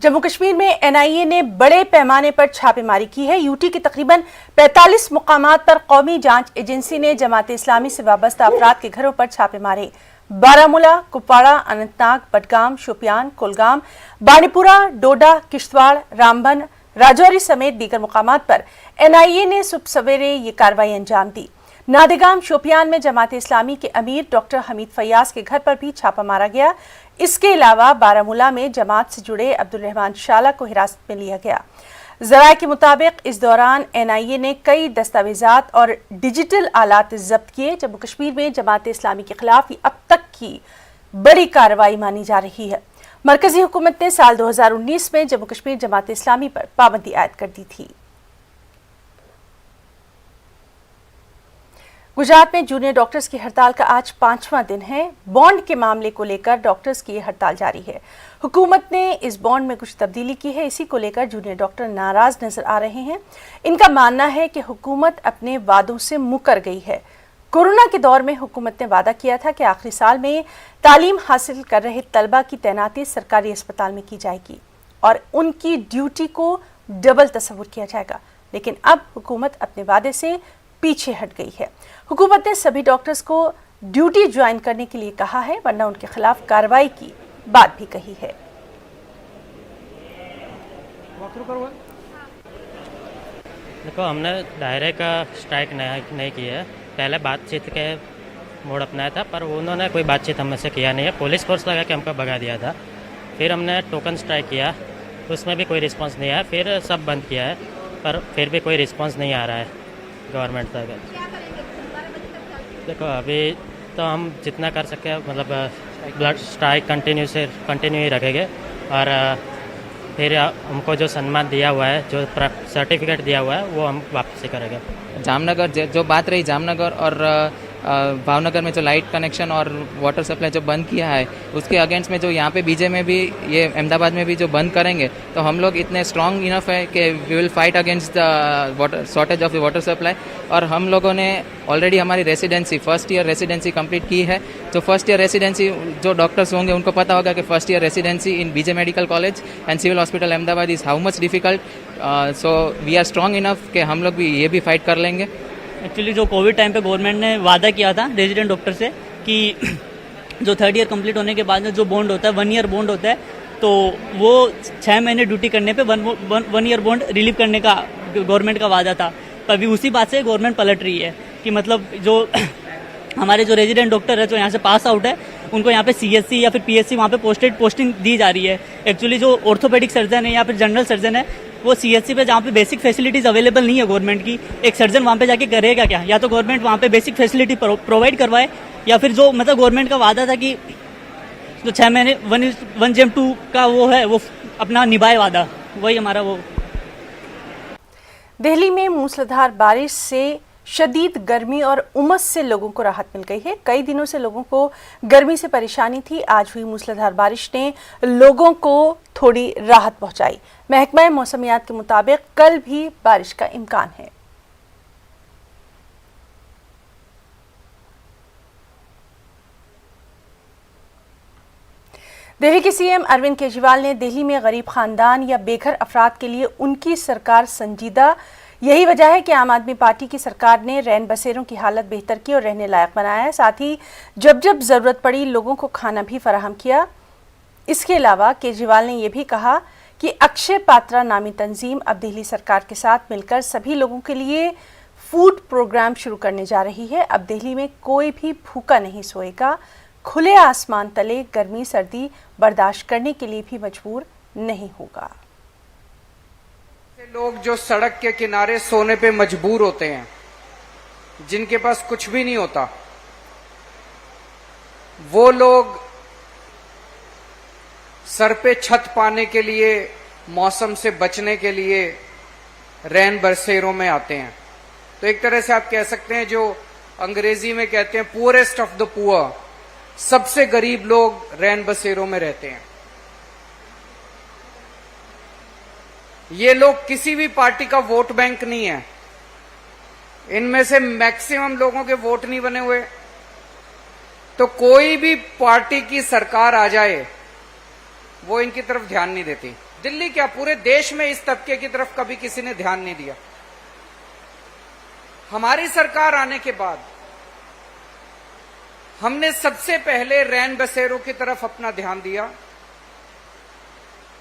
जम्मू कश्मीर में एनआईए ने बड़े पैमाने पर छापेमारी की है। यूटी के तकरीबन 45 मुकामात पर कौमी जांच एजेंसी ने जमात इस्लामी से वाबस्ता अफराद के घरों पर छापे मारे। बारामूला, कुपवाड़ा, अनंतनाग, बडगाम, शोपियान, कुलगाम, बानीपुरा, डोडा, किश्तवाड़, रामबन, राजौरी समेत दीगर मुकामात पर एनआईए ने सुबह सवेरे ये कार्रवाई अंजाम दी। नादिगाम, शोपियान में जमात इस्लामी के अमीर डॉक्टर हमीद फयाज के घर पर भी छापा मारा गया। इसके अलावा बारामूला में जमात से जुड़े अब्दुल रहमान शाला को हिरासत में लिया गया। ज़राए के मुताबिक इस दौरान एनआईए ने कई दस्तावेजात और डिजिटल आलात जब्त किए। जम्मू कश्मीर में जमात इस्लामी के खिलाफ अब तक की बड़ी कार्रवाई मानी जा रही है। मरकजी हुकूमत ने साल 2019 में जम्मू कश्मीर जमात इस्लामी पर पाबंदी आयद कर दी थी। गुजरात में जूनियर डॉक्टर्स की हड़ताल का आज 5वां दिन है। बॉन्ड के मामले को लेकर डॉक्टर्स की हड़ताल जारी है। हुकूमत ने इस बॉन्ड में कुछ तब्दीली की है। इसी को लेकर जूनियर डॉक्टर नाराज नजर आ रहे हैं। इनका मानना है कि हुकूमत अपने वादों से मुकर गई है। कोरोना के दौर में हुकूमत ने वादा किया था कि आखिरी साल में तालीम हासिल कर रहे तलबा की तैनाती सरकारी अस्पताल में की जाएगी और उनकी ड्यूटी को डबल तस्वुर किया जाएगा, लेकिन अब हुकूमत अपने वादे से पीछे हट गई है। हुकूमत ने सभी डॉक्टर्स को ड्यूटी ज्वाइन करने के लिए कहा है, वरना उनके खिलाफ कार्रवाई की बात भी कही है। देखो, हमने दायरे का स्ट्राइक नहीं किया है। पहले बातचीत के मोड अपनाया था, पर उन्होंने कोई बातचीत हमसे किया नहीं है। पुलिस फोर्स लगा के हमको भगा दिया था। फिर हमने टोकन स्ट्राइक किया, उसमें भी कोई रिस्पांस नहीं आया। फिर सब बंद किया है, पर फिर भी कोई रिस्पांस नहीं आ रहा है गवर्नमेंट तक। देखो, अभी तो हम जितना कर सकते हैं, मतलब ब्लड स्ट्राइक कंटिन्यू ही रखेंगे। और फिर हमको जो सम्मान दिया हुआ है, जो सर्टिफिकेट दिया हुआ है, वो हम वापसी करेंगे। जामनगर जो बात रही, जामनगर और भावनगर में जो लाइट कनेक्शन और वाटर सप्लाई जो बंद किया है, उसके अगेंस्ट में जो यहाँ पे बीजे में भी, ये अहमदाबाद में भी जो बंद करेंगे, तो हम लोग इतने स्ट्रांग इनफ है कि we will fight against the water shortage of the water supply. और हम लोगों ने ऑलरेडी हमारी residency, first year residency complete की है। तो फर्स्ट ईयर रेसिडेंसी जो डॉक्टर्स होंगे उनको पता होगा कि first year residency in BJ medical college and civil hospital Ahmedabad is how much difficult. So we are strong enough कि हम लोग भी ये भी फाइट कर लेंगे। एक्चुअली जो कोविड टाइम पे गवर्नमेंट ने वादा किया था रेजिडेंट डॉक्टर से कि जो 3rd ईयर कंप्लीट होने के बाद में जो बॉन्ड होता है, 1 ईयर बॉन्ड होता है, तो वो 6 महीने ड्यूटी करने पे 1 ईयर बॉन्ड रिलीव करने का गवर्नमेंट का वादा था। पर अभी उसी बात से गवर्नमेंट पलट रही है कि मतलब जो हमारे जो रेजिडेंट डॉक्टर है जो यहाँ से पास आउट है, उनको यहाँ पे सीएससी या फिर पीएससी वहाँ पे पोस्टिंग दी जा रही है। एक्चुअली जो ऑर्थोपेडिक सर्जन है या फिर जनरल सर्जन है, वो सीएससी पे जहाँ पे बेसिक फैसिलिटीज अवेलेबल नहीं है गवर्नमेंट की, एक सर्जन वहाँ पे जाके करेगा क्या? या तो गवर्नमेंट वहाँ पे बेसिक फैसिलिटी प्रोवाइड करवाए, या फिर जो मतलब गवर्नमेंट का वादा था कि जो 6 महीने 1:2 का वो है, वो अपना निभाए वादा, वही हमारा वो। दिल्ली में मूसलाधार बारिश से शदीद गर्मी और उमस से लोगों को राहत मिल गई है। कई दिनों से लोगों को गर्मी से परेशानी थी। आज हुई मूसलाधार बारिश ने लोगों को थोड़ी राहत पहुंचाई। महकमा मौसमियात के मुताबिक कल भी बारिश का इम्कान है। दिल्ली के सीएम अरविंद केजरीवाल ने दिल्ली में गरीब खानदान या बेघर अफराद के लिए उनकी सरकार संजीदा। यही वजह है कि आम आदमी पार्टी की सरकार ने रैन बसेरों की हालत बेहतर की और रहने लायक बनाया है। साथ ही जब जब जरूरत पड़ी लोगों को खाना भी फराहम किया। इसके अलावा केजरीवाल ने यह भी कहा कि अक्षय पात्रा नामी तंजीम अब दिल्ली सरकार के साथ मिलकर सभी लोगों के लिए फूड प्रोग्राम शुरू करने जा रही है। अब दिल्ली में कोई भी भूखा नहीं सोएगा। खुले आसमान तले गर्मी सर्दी बर्दाश्त करने के लिए भी मजबूर नहीं होगा। लोग जो सड़क के किनारे सोने पे मजबूर होते हैं, जिनके पास कुछ भी नहीं होता, वो लोग सर पे छत पाने के लिए, मौसम से बचने के लिए रैन बसेरों में आते हैं। तो एक तरह से आप कह सकते हैं, जो अंग्रेजी में कहते हैं पुअरेस्ट ऑफ द पुअर, सबसे गरीब लोग रैन बसेरों में रहते हैं। ये लोग किसी भी पार्टी का वोट बैंक नहीं है। इनमें से मैक्सिमम लोगों के वोट नहीं बने हुए। तो कोई भी पार्टी की सरकार आ जाए, वो इनकी तरफ ध्यान नहीं देती। दिल्ली क्या पूरे देश में इस तबके की तरफ कभी किसी ने ध्यान नहीं दिया। हमारी सरकार आने के बाद हमने सबसे पहले रैन बसेरों की तरफ अपना ध्यान दिया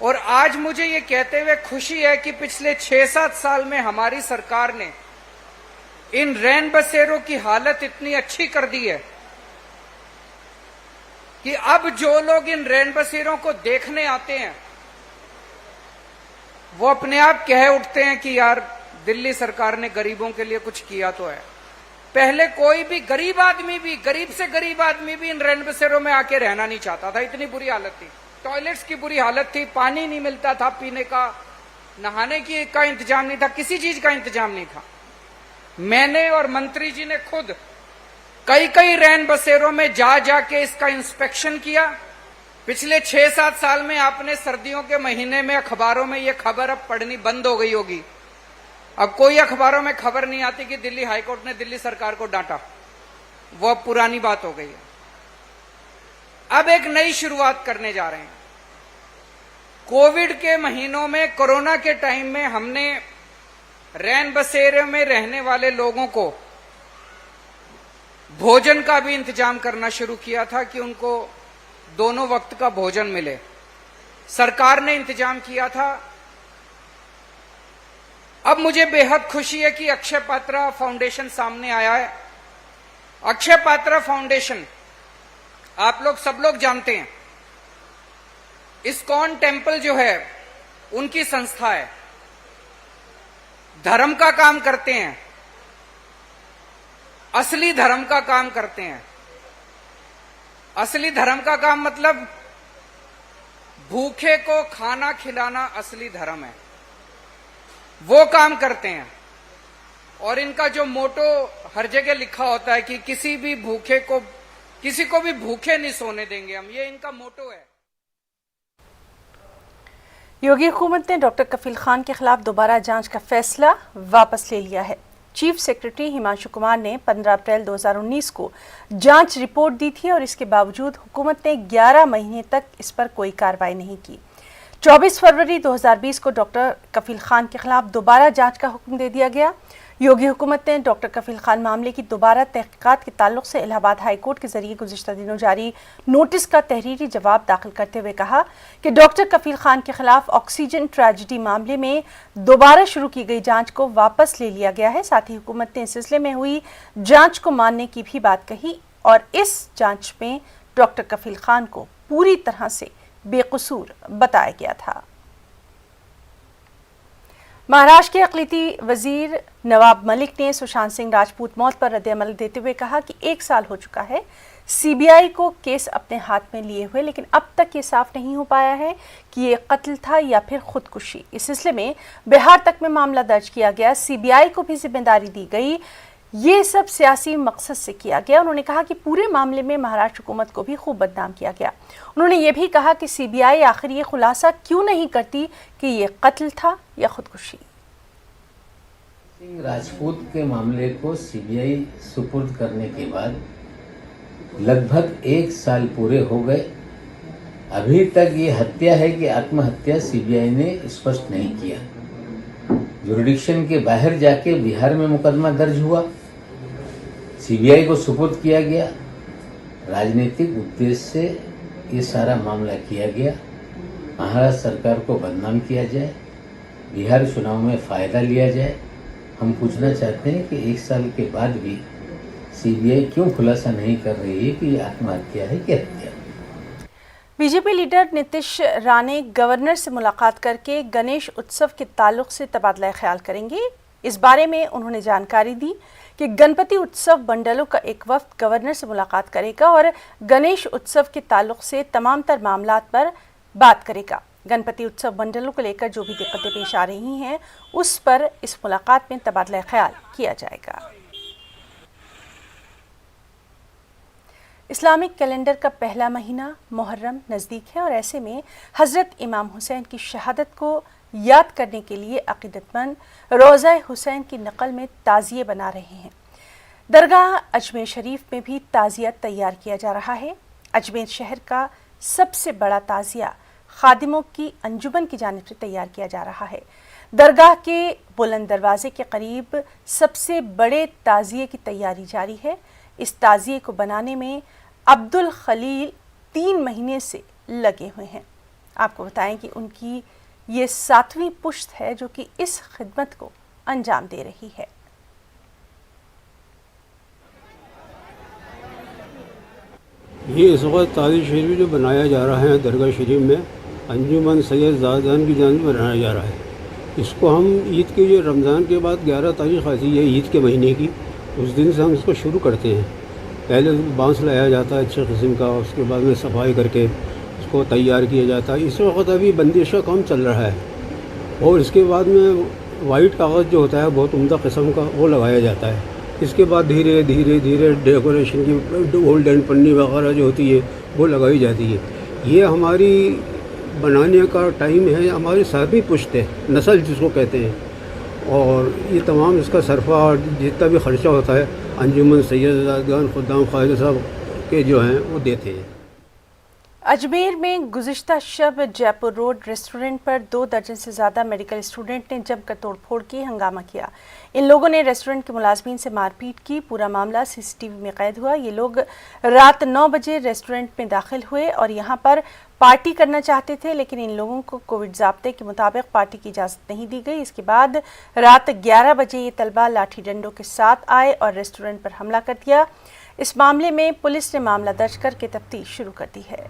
और आज मुझे ये कहते हुए खुशी है कि पिछले 6-7 साल में हमारी सरकार ने इन रैन बसेरों की हालत इतनी अच्छी कर दी है कि अब जो लोग इन रैन बसेरों को देखने आते हैं वो अपने आप कह उठते हैं कि यार दिल्ली सरकार ने गरीबों के लिए कुछ किया तो है। पहले कोई भी गरीब आदमी भी, गरीब से गरीब आदमी भी इन रैन बसेरों में आके रहना नहीं चाहता था, इतनी बुरी हालत थी। टॉयलेट्स की बुरी हालत थी, पानी नहीं मिलता था पीने का, नहाने की का इंतजाम नहीं था, किसी चीज का इंतजाम नहीं था। मैंने और मंत्री जी ने खुद कई रैन बसेरों में जाके इसका इंस्पेक्शन किया। पिछले 6-7 साल में आपने सर्दियों के महीने में अखबारों में ये खबर अब पढ़नी बंद हो गई होगी। अब कोई अखबारों में खबर नहीं आती कि दिल्ली हाईकोर्ट ने दिल्ली सरकार को डांटा, वो अब पुरानी बात हो गई है। अब एक नई शुरुआत करने जा रहे हैं। कोविड के महीनों में, कोरोना के टाइम में हमने रैन बसेरे में रहने वाले लोगों को भोजन का भी इंतजाम करना शुरू किया था कि उनको दोनों वक्त का भोजन मिले। सरकार ने इंतजाम किया था। अब मुझे बेहद खुशी है कि अक्षय पात्रा फाउंडेशन सामने आया है। अक्षय पात्रा फाउंडेशन आप लोग सब लोग जानते हैं, इस्कॉन टेम्पल जो है उनकी संस्था है, धर्म का काम करते हैं, असली धर्म का काम करते हैं। असली धर्म का काम मतलब भूखे को खाना खिलाना असली धर्म है, वो काम करते हैं। और इनका जो मोटो हर जगह लिखा होता है कि किसी को भी भूखे नहीं सोने देंगे हम, ये इनका मोटो है। योगी हुकूमत ने डॉक्टर कफील खान के खिलाफ दोबारा जांच का फैसला वापस ले लिया है। चीफ सेक्रेटरी हिमांशु कुमार ने 15 अप्रैल 2019 को जांच रिपोर्ट दी थी और इसके बावजूद हुकूमत ने 11 महीने तक इस पर कोई कार्रवाई नहीं की। 24 फरवरी 2020 को डॉक्टर कफील खान के खिलाफ दोबारा जांच का हुक्म दे दिया गया। योगी हुकूमत ने डॉक्टर कफील खान मामले की दोबारा तहकीकात के ताल्लुक से इलाहाबाद हाई कोर्ट के जरिए गुज़िश्ता दिनों जारी नोटिस का तहरीरी जवाब दाखिल करते हुए कहा कि डॉक्टर कफील खान के खिलाफ ऑक्सीजन ट्रेजेडी मामले में दोबारा शुरू की गई जांच को वापस ले लिया गया है। साथ ही हुकूमत ने इस सिलसिले में हुई जांच को मानने की भी बात कही और इस जांच में डॉक्टर कफील खान को पूरी तरह से बेकसूर बताया गया था। महाराष्ट्र के अक़लियती वजीर नवाब मलिक ने सुशांत सिंह राजपूत मौत पर रद्द-ए-अमल देते हुए कहा कि 1 साल हो चुका है सीबीआई को केस अपने हाथ में लिए हुए, लेकिन अब तक ये साफ नहीं हो पाया है कि ये कत्ल था या फिर खुदकुशी। इस सिलसिले में बिहार तक में मामला दर्ज किया गया, सीबीआई को भी जिम्मेदारी दी गई, ये सब सियासी मकसद से किया गया। उन्होंने कहा कि पूरे मामले में महाराष्ट्र हुकूमत को भी खूब बदनाम किया गया। उन्होंने ये भी कहा कि सीबीआई आखिर ये खुलासा क्यों नहीं करती कि ये कत्ल था या खुदकुशी। सिंह राजपूत के मामले को सीबीआई सुपुर्द करने के बाद लगभग 1 साल पूरे हो गए। अभी तक ये हत्या है कि आत्महत्या सीबीआई ने स्पष्ट नहीं किया। जुरिडिक्शन के बाहर जाके बिहार में मुकदमा दर्ज हुआ, सीबीआई को सुपुर्द किया गया। राजनीतिक उद्देश्य से ये सारा मामला किया गया। महाराष्ट्र सरकार को बदनाम किया जाए, बिहार चुनाव में फायदा लिया जाए। हम पूछना चाहते हैं कि 1 साल के बाद भी सीबीआई क्यों खुलासा नहीं कर रही है कि ये आत्महत्या है कि हत्या। BJP leader Nitish Rane governor से मुलाकात करके गणेश उत्सव के ताल्लुक से तबादला ख्याल करेंगे। इस बारे में उन्होंने जानकारी दी कि गणपति उत्सव मंडलों का एक वफ्द गवर्नर से मुलाकात करेगा और गणेश उत्सव के ताल्लुक से तमाम तर मामलात पर बात करेगा। गणपति उत्सव मंडलों को लेकर जो भी दिक्कतें पेश आ रही हैं उस पर इस मुलाकात में तबादला ख्याल किया जाएगा। इस्लामिक कैलेंडर का पहला महीना मुहर्रम नज़दीक है और ऐसे में हज़रत इमाम हुसैन की शहादत को याद करने के लिए अक़ीदतमंद रोज़ा हुसैन की नकल में ताज़िये बना रहे हैं। दरगाह अजमेर शरीफ में भी ताज़िया तैयार किया जा रहा है। अजमेर शहर का सबसे बड़ा ताज़िया खादिमों की अंजुमन की जानिब से तैयार किया जा रहा है। दरगाह के बुलंद दरवाजे के करीब सबसे बड़े ताजिए की तैयारी जारी है। इस ताजिए को बनाने में अब्दुल खलील 3 महीने से लगे हुए हैं। आपको बताएं कि उनकी ये 7वीं पुश्त है जो कि इस खिदमत को अंजाम दे रही है। ये इस वक्त ताज़ी शरीफ जो बनाया जा रहा है दरगाह शरीफ में अंजुमन सैयद ज़ादान की जानिब बनाया जा रहा है। इसको हम ईद के जो रमज़ान के बाद 11 तारीख आती है ईद के महीने की, उस दिन से हम इसको शुरू करते हैं। पहले बांस लाया जाता है अच्छे किस्म का, उसके बाद में सफाई करके उसको तैयार किया जाता है। इस वक्त अभी बंदिश का काम चल रहा है और इसके बाद में वाइट कागज़ जो होता है बहुत उम्दा किस्म का वो लगाया जाता है। इसके बाद धीरे धीरे धीरे डेकोरेशन की गोल्डन पन्नी वगैरह जो होती है वो लगाई जाती है। ये हमारी बनाने का टाइम है, हमारी 7वीं पुश्त है, नस्ल जिसको कहते हैं। और ये तमाम इसका सरफा जितना भी ख़र्चा होता है अंजुमन सैयद ज़ादान खुद्दाम ख्वाजा साहब के जो हैं वो देते हैं। अजमेर में गुज़िश्ता शब जयपुर रोड रेस्टोरेंट पर 2 दर्जन से ज़्यादा मेडिकल स्टूडेंट ने जमकर तोड़फोड़ की, हंगामा किया। इन लोगों ने रेस्टोरेंट के मुलाजमीन से मारपीट की। पूरा मामला सीसीटीवी में कैद हुआ। ये लोग रात 9 बजे रेस्टोरेंट में दाखिल हुए और यहाँ पर पार्टी करना चाहते थे, लेकिन इन लोगों को कोविड ज़ाब्ते के मुताबिक पार्टी की इजाज़त नहीं दी गई। इसके बाद रात 11 बजे ये तलबा लाठी डंडों के साथ आए और रेस्टोरेंट पर हमला कर दिया। इस मामले में पुलिस ने मामला दर्ज करके तफ्तीश शुरू कर दी है।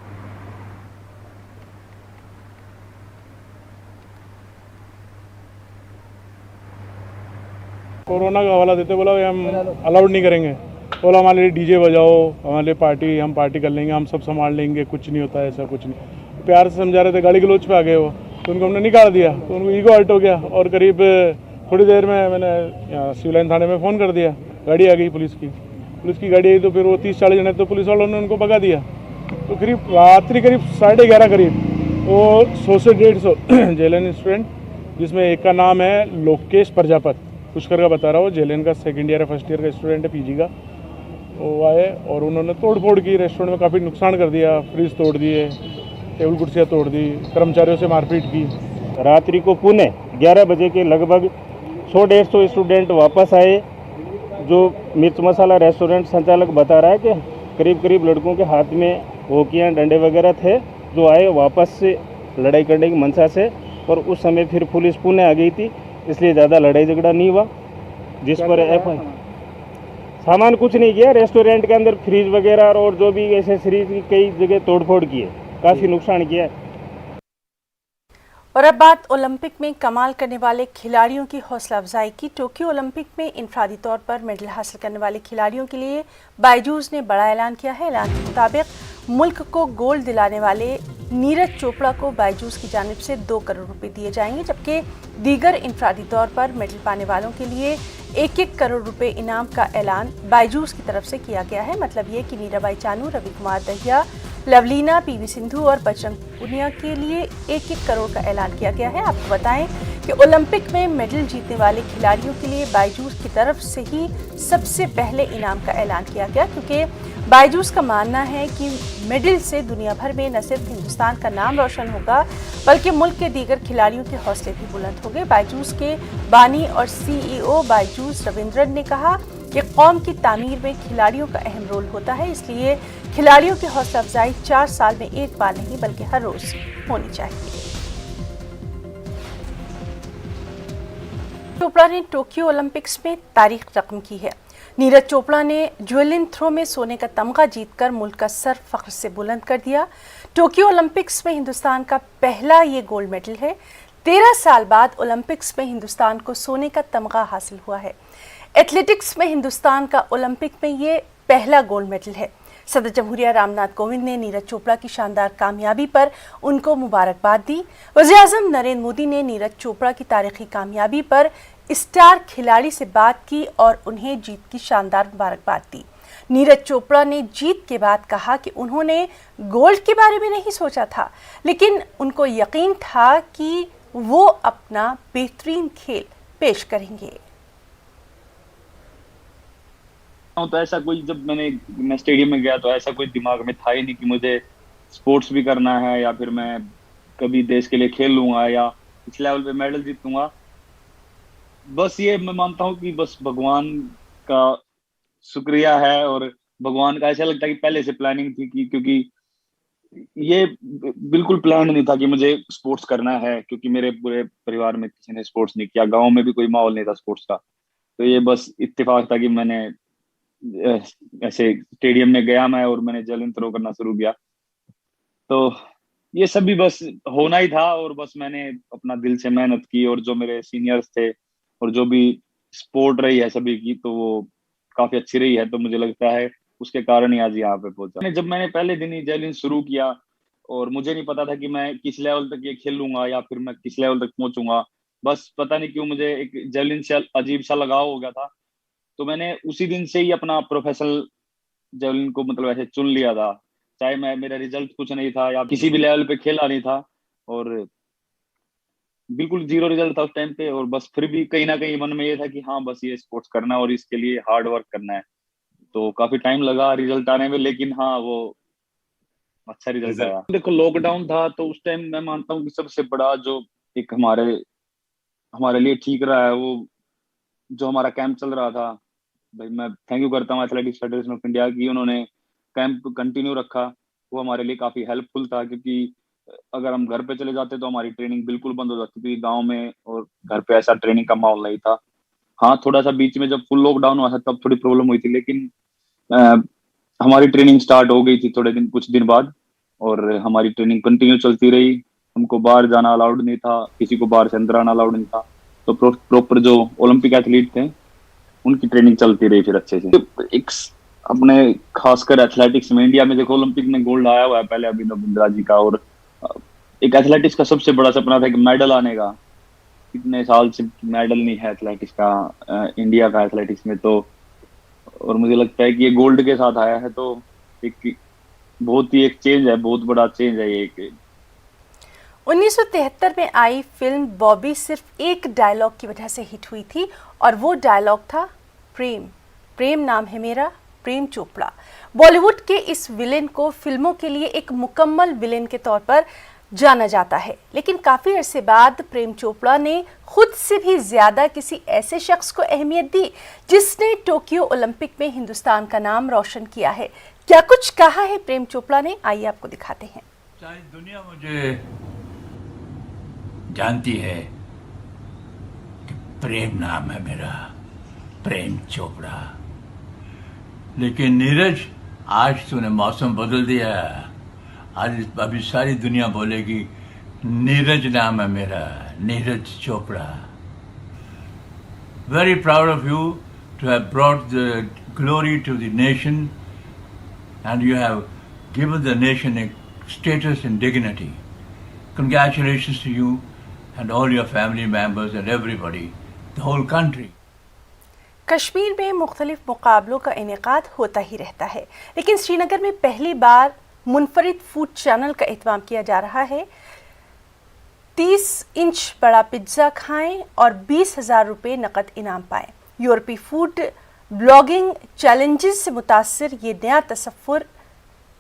कोरोना का हवाला देते बोला हम अलाउड नहीं करेंगे। बोला हमारे लिए डीजे बजाओ, हमारे लिए पार्टी, हम पार्टी कर लेंगे, हम सब संभाल लेंगे, कुछ नहीं होता है, ऐसा कुछ नहीं। प्यार से समझा रहे थे, गाड़ी गलोच पे आ गए वो, तो उनको हमने निकाल दिया, तो उनको ईगो हर्ट हो गया और करीब थोड़ी देर में मैंने यहाँ सिविल लाइन थाने में फ़ोन कर दिया। गाड़ी आ गई पुलिस की गाड़ी आई, तो फिर वो 30-40 जने तो पुलिस वालों ने उनको भगा दिया। तो करीब रात्रि करीब 11:30 करीब वो 100 से 150 जेएलएन स्टूडेंट, जिसमें एक का नाम है लोकेश प्रजापत, पुष्कर का बता रहा हूँ, जेएलएन का 2nd ईयर या 1st ईयर का स्टूडेंट है, पीजी का। वो आए और उन्होंने तोड़-फोड़ की, रेस्टोरेंट में काफ़ी नुकसान कर दिया, फ्रिज तोड़ दिए, टेबल कुर्सियाँ तोड़ दी, कर्मचारियों से मारपीट की। रात्रि को पुणे 11 बजे के लगभग 100-150 स्टूडेंट वापस आए। जो मिर्च मसाला रेस्टोरेंट संचालक बता रहा है कि करीब लड़कों के हाथ में होकियाँ डंडे वगैरह थे, जो आए वापस से लड़ाई करने की मंशा से, और उस समय फिर पुलिस पुणे आ गई थी, इसलिए ज़्यादा लड़ाई झगड़ा नहीं हुआ। जिस पर सामान कुछ नहीं किया, रेस्टोरेंट के अंदर फ्रिज वगैरह और जो भी एसेसरीज की कई जगह तोड़फोड़ की है, काफ़ी नुकसान किया है। और अब बात ओलंपिक में कमाल करने वाले खिलाड़ियों की हौसला अफजाई की। टोक्यो ओलंपिक में इनफरादी तौर पर मेडल हासिल करने वाले खिलाड़ियों के लिए बायजूस ने बड़ा ऐलान किया है। ऐलान के मुताबिक मुल्क को गोल्ड दिलाने वाले नीरज चोपड़ा को बायजूस की जानिब से 2 करोड़ रुपए दिए जाएंगे, जबकि दीगर इनफरादी तौर पर मेडल पाने वालों के लिए 1-1 करोड़ रुपए इनाम का ऐलान बायजूस की तरफ से किया गया है। मतलब ये कि मीराबाई चानू, रवि कुमार दहिया, लवलीना, पीवी सिंधु और बजरंग पुनिया के लिए 1-1 करोड़ का ऐलान किया गया है। आपको बताएं कि ओलंपिक में मेडल जीतने वाले खिलाड़ियों के लिए बायजूस की तरफ से ही सबसे पहले इनाम का ऐलान किया गया, क्योंकि बायजूस का मानना है कि मेडल से दुनिया भर में न सिर्फ हिंदुस्तान का नाम रोशन होगा बल्कि मुल्क के दीगर खिलाड़ियों के हौसले भी बुलंद होंगे। बायजूस के बानी और CEO बायजूस रविंद्रन ने कहा कि कौम की तामीर में खिलाड़ियों का अहम रोल होता है, इसलिए खिलाड़ियों की हौसला अफजाई 4 साल में एक बार नहीं बल्कि हर रोज होनी चाहिए। चोपड़ा ने टोक्यो ओलंपिक्स में तारीख रकम की है। नीरज चोपड़ा ने ज्वेलिन थ्रो में सोने का तमगा जीतकर मुल्क का सर फख्र से बुलंद कर दिया। टोक्यो ओलंपिक्स में हिंदुस्तान का पहला ये गोल्ड मेडल है। 13 साल बाद ओलंपिक्स में हिंदुस्तान को सोने का तमगा हासिल हुआ है। एथलेटिक्स में हिंदुस्तान का ओलंपिक में ये पहला गोल्ड मेडल है। सदर जमहूरिया रामनाथ कोविंद ने नीरज चोपड़ा की शानदार कामयाबी पर उनको मुबारकबाद दी। वज़ीर-ए-आज़म नरेंद्र मोदी ने नीरज चोपड़ा की तारीखी कामयाबी पर स्टार खिलाड़ी से बात की और उन्हें जीत की शानदार मुबारकबाद दी। नीरज चोपड़ा ने जीत के बाद कहा कि उन्होंने गोल्ड के बारे में नहीं सोचा था, लेकिन उनको यकीन था कि वो अपना बेहतरीन खेल पेश करेंगे। तो ऐसा कोई, जब मैं स्टेडियम में गया तो ऐसा कोई दिमाग में था ही नहीं कि मुझे स्पोर्ट्स भी करना है या फिर मैं कभी देश के लिए खेल लूंगा या इस लेवल पे मेडल जीतूंगा। बस ये मैं मानता हूँ कि बस भगवान का शुक्रिया है, और भगवान का ऐसा लगता है कि पहले से प्लानिंग थी क्योंकि ये बिल्कुल प्लान नहीं था कि मुझे स्पोर्ट्स करना है, क्योंकि मेरे पूरे परिवार में किसी ने स्पोर्ट्स नहीं किया, गांव में भी कोई माहौल नहीं था स्पोर्ट्स का। तो ये बस इत्तेफाक था कि मैंने ऐसे स्टेडियम में गया मैं, और मैंने जेवलिन थ्रो करना शुरू किया। तो ये सब भी बस होना ही था, और बस मैंने अपना दिल से मेहनत की, और जो मेरे सीनियर्स थे और जो भी सपोर्ट रही है सभी की, तो वो काफी अच्छी रही है। तो मुझे लगता है उसके कारण ही आज यहाँ पे पहुंचा। जब मैंने पहले दिन ही जेवलिन शुरू किया, और मुझे नहीं पता था कि मैं किस लेवल तक ये खेलूंगा या फिर मैं किस लेवल तक पहुंचूंगा। बस पता नहीं क्यों मुझे एक जेवलिन से अजीब सा लगाव हो गया था। तो मैंने उसी दिन से ही अपना प्रोफेशनल जेवलिन को मतलब ऐसे चुन लिया था, चाहे मेरा रिजल्ट कुछ नहीं था या किसी भी लेवल पे खेला नहीं था, और बिल्कुल जीरो रिजल्ट था उस टाइम पे। और बस फिर भी कहीं ना कहीं मन में ये था कि हाँ बस ये स्पोर्ट्स करना है और इसके लिए हार्ड वर्क करना है। तो काफी टाइम लगा रिजल्ट आने में, लेकिन हाँ वो अच्छा रिजल्ट आया। देखो लॉकडाउन था, तो उस टाइम मैं मानता हूँ कि सबसे बड़ा जो एक हमारे लिए ठीक रहा है, वो जो हमारा कैंप चल रहा था। भाई मैं थैंक यू करता हूँ एथलेटिक्स फेडरेशन ऑफ इंडिया की, उन्होंने कैंप कंटिन्यू रखा। वो हमारे लिए काफी हेल्पफुल था, क्योंकि अगर हम घर पे चले जाते तो हमारी ट्रेनिंग बिल्कुल बंद हो जाती थी गांव में, और घर पे ऐसा ट्रेनिंग का माहौल नहीं था। हाँ थोड़ा सा बीच में जब फुल लॉकडाउन हुआ था तब थोड़ी प्रॉब्लम हुई थी, लेकिन हमारी ट्रेनिंग स्टार्ट हो गई थी कुछ दिन बाद, और हमारी ट्रेनिंग कंटिन्यू चलती रही। हमको बाहर जाना अलाउड नहीं था, किसी को बाहर से अंदर आना अलाउड नहीं था। तो प्रॉपर जो ओलंपिक एथलीट थे उनकी ट्रेनिंग चलती रही फिर अच्छे से। एक अपने खासकर एथलेटिक्स में इंडिया में देखो ओलंपिक में गोल्ड आया हुआ है पहले अभिनव बिंद्रा जी का, और एक एथलेटिक्स का सबसे बड़ा सपना था कि मेडल आने का। कितने साल से मेडल नहीं है एथलेटिक्स का, इंडिया का एथलेटिक्स में। तो और मुझे लगता है कि ये गोल्ड के साथ आया है, तो एक बहुत ही एक चेंज है, बहुत बड़ा चेंज है ये। 1973 में आई फिल्म बॉबी सिर्फ एक डायलॉग की वजह से हिट हुई थी, और वो डायलॉग था प्रेम प्रेम नाम है मेरा, प्रेम चोपड़ा। बॉलीवुड के इस विलेन को फिल्मों के लिए एक मुकम्मल विलेन के तौर पर जाना जाता है, लेकिन काफी अरसे बाद प्रेम चोपड़ा ने खुद से भी ज्यादा किसी ऐसे शख्स को अहमियत दी जिसने टोक्यो ओलंपिक में हिंदुस्तान का नाम रोशन किया है। क्या कुछ कहा है प्रेम चोपड़ा ने, आइए आपको दिखाते हैं। सारी दुनिया मुझे जानती है कि प्रेम नाम है मेरा, प्रेम चोपड़ा। लेकिन नीरज आज तूने मौसम बदल दिया। आज अभी सारी दुनिया बोलेगी नीरज नाम है मेरा, Neeraj Chopra. Very proud of you to have brought the glory to the nation, and you have given the nation a status and dignity. Congratulations to you and all your family members and everybody, the whole country. Kashmir में मुख्तलिफ मुकाबलों का इनेकाद होता ही रहता है, लेकिन श्रीनगर में पहली बार मुनफरिद फूड चैनल का एहतमाम किया जा रहा है। 30 इंच बड़ा पिज्ज़ा खाएं और 20,000 रुपये नकद इनाम पाएं। यूरोपीय फूड ब्लॉगिंग चैलेंजेस से मुतासिर ये नया तसव्वुर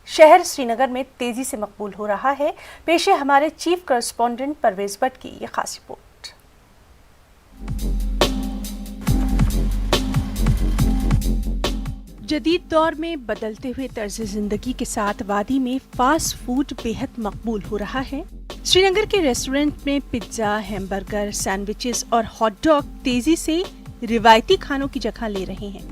शहर श्रीनगर में तेज़ी से मकबूल हो रहा है। पेश है हमारे चीफ करस्पॉन्डेंट परवेज भट्ट की ये खास रिपोर्ट। जदीद दौर में बदलते हुए तर्ज जिंदगी के साथ वादी में फास्ट फूड बेहद मकबूल हो रहा है। श्रीनगर के रेस्टोरेंट में पिज्जा, हैमबर्गर, सैंडविचेस और हॉट डॉग तेजी से रिवायती खानों की जगह ले रहे हैं।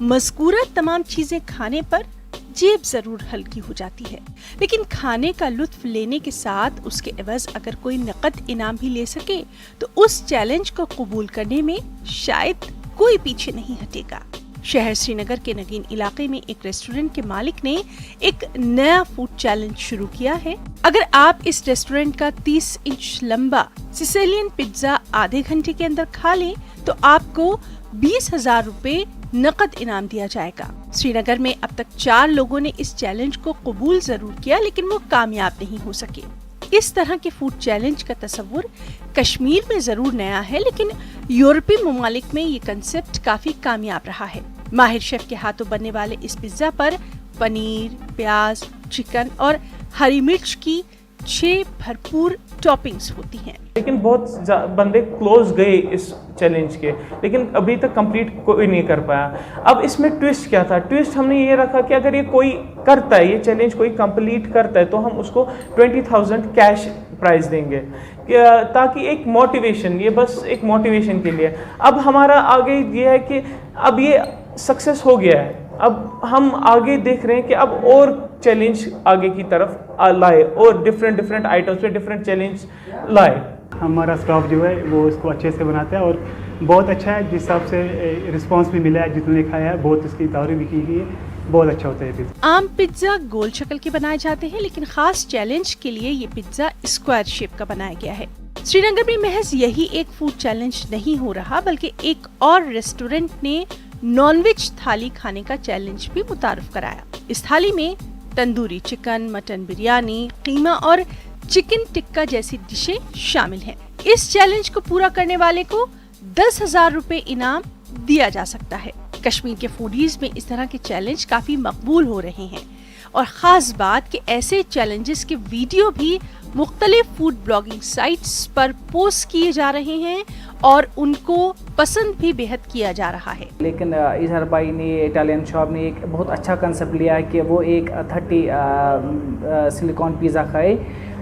मज़कूरा तमाम चीजें खाने पर जेब जरूर हल्की हो जाती है, लेकिन खाने का लुत्फ लेने के साथ उसके एवज अगर कोई नकद इनाम भी ले सके तो उस चैलेंज को कबूल करने में शायद कोई पीछे नहीं हटेगा। शहर श्रीनगर के नगीन इलाके में एक रेस्टोरेंट के मालिक ने एक नया फूड चैलेंज शुरू किया है। अगर आप इस रेस्टोरेंट का 30 इंच लंबा सिसिलियन पिज्जा आधे घंटे के अंदर खा लें तो आपको 20,000 रुपए नकद इनाम दिया जाएगा। श्रीनगर में अब तक 4 लोगों ने इस चैलेंज को कबूल जरूर किया, लेकिन वो कामयाब नहीं हो सके। इस तरह के फूड चैलेंज का तस्वुर कश्मीर में जरूर नया है, लेकिन यूरोपीय ममालिक में ये कंसेप्ट काफी कामयाब रहा है। माहिर शेफ के हाथों बनने वाले इस पिज्जा पर पनीर, प्याज, चिकन और हरी मिर्च की 6 भरपूर टॉपिंग्स होती हैं। लेकिन बहुत बंदे क्लोज गए इस चैलेंज के, लेकिन अभी तक कंप्लीट कोई नहीं कर पाया। अब इसमें ट्विस्ट क्या था? ट्विस्ट हमने ये रखा कि अगर ये कोई करता है, ये चैलेंज कोई कंप्लीट करता है, तो हम उसको 20,000 कैश प्राइज देंगे, ताकि एक मोटिवेशन, ये बस एक मोटिवेशन के लिए। अब हमारा आगे ये है कि अब ये सक्सेस हो गया है, अब हम आगे देख रहे हैं कि अब और चैलेंज आगे की तरफ लाए और डिफरेंट आइटम्स पे डिफरेंट चैलेंज लाए। हमारा स्टाफ जो है वो इसको अच्छे से बनाता है और बहुत अच्छा है। जिस हिसाब से रिस्पांस भी मिला है, जितने खाया है, बहुत इसकी तारीफ भी की गई है, बहुत अच्छा होता है पिज्जा। आम पिज्जा गोल शक्ल के बनाए जाते हैं, लेकिन खास चैलेंज के लिए ये पिज्जा स्क्वायर शेप का बनाया गया है। श्रीनगर में महज यही एक फूड चैलेंज नहीं हो रहा, बल्कि एक और रेस्टोरेंट ने नॉनवेज थाली खाने का चैलेंज भी मुतारिफ कराया। इस थाली में तंदूरी चिकन, मटन बिरयानी, कीमा और चिकन टिक्का जैसी डिशें शामिल हैं। इस चैलेंज को पूरा करने वाले को 10,000 रुपए इनाम दिया जा सकता है। कश्मीर के फूडीज में इस तरह के चैलेंज काफी मकबूल हो रहे हैं और खास बात कि ऐसे चैलेंजेस के वीडियो भी मुख्तलिफ फूड ब्लॉगिंग साइट्स पर पोस्ट किए जा रहे हैं और उनको पसंद भी बेहद किया जा रहा है। लेकिन इजहर भाई ने, इटालियन शॉप ने एक बहुत अच्छा कंसेप्ट लिया है कि वो एक 30 सिलिकॉन पिज़्ज़ा खाए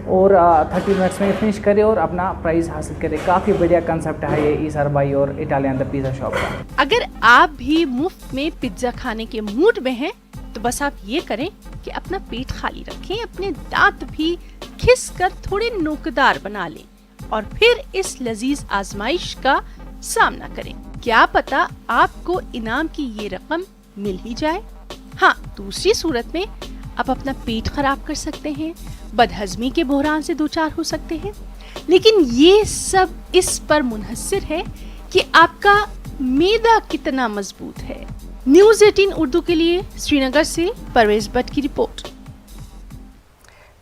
और 30 मिनट्स में फिनिश करे और अपना प्राइस हासिल करे। काफ़ी बढ़िया कंसेप्ट है ये इजहर भाई और इटालियन द पिज़्ज़ा शॉप का। अगर आप भी मुफ्त में पिज्जा खाने के मूड में हैं, तो बस आप ये करें कि अपना पेट खाली रखें, अपने दांत भी घिस कर थोड़े नोकदार बना लें और फिर इस लजीज आजमाइश का सामना करें। क्या पता आपको इनाम की ये रकम मिल ही जाए। हाँ, दूसरी सूरत में आप अपना पेट खराब कर सकते हैं, बदहजमी के बहरान से दो चार हो सकते हैं, लेकिन ये सब इस पर मुनहसर है कि आपका मैदा कितना मजबूत है। न्यूज़ 18 उर्दू के लिए श्रीनगर से परवेज भट्ट की रिपोर्ट।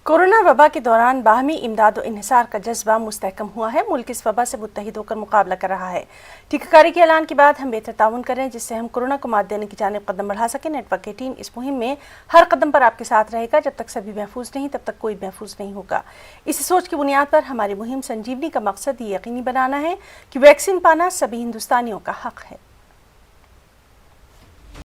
कोरोना वबा के दौरान बाहमी इमदाद और इन्हिसार का जज्बा मुस्तहकम हुआ है। मुल्क इस वबा से मुत्तहिद होकर मुकाबला कर रहा है। टीकाकारी के ऐलान के बाद हम बेहतर ताउन करें, जिससे हम कोरोना को मात देने की जानिब कदम बढ़ा सकें। नेटवर्क की टीम इस मुहिम में हर कदम पर आपके साथ रहेगा। जब तक सभी महफूज नहीं, तब तक कोई महफूज नहीं होगा। इसी सोच की बुनियाद पर हमारी मुहिम संजीवनी का मकसद ये यकीनी बनाना है कि वैक्सीन पाना सभी हिंदुस्तानियों का हक है।